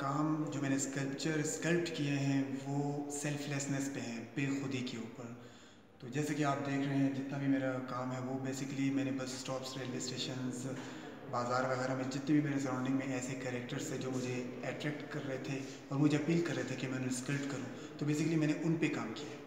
काम जो मैंने स्कल्प्ट किए हैं वो सेल्फलेसनेस पे हैं, बेखुदी के ऊपर। तो जैसे कि आप देख रहे हैं जितना भी मेरा काम है वो बेसिकली मैंने बस स्टॉप्स, रेलवे स्टेशंस, बाज़ार वगैरह में जितने भी मेरे सराउंडिंग में ऐसे कैरेक्टर्स थे जो मुझे अट्रैक्ट कर रहे थे और मुझे अपील कर रहे थे कि मैं उन्हें स्कल्प्ट करूँ, तो बेसिकली मैंने उन पे काम किया।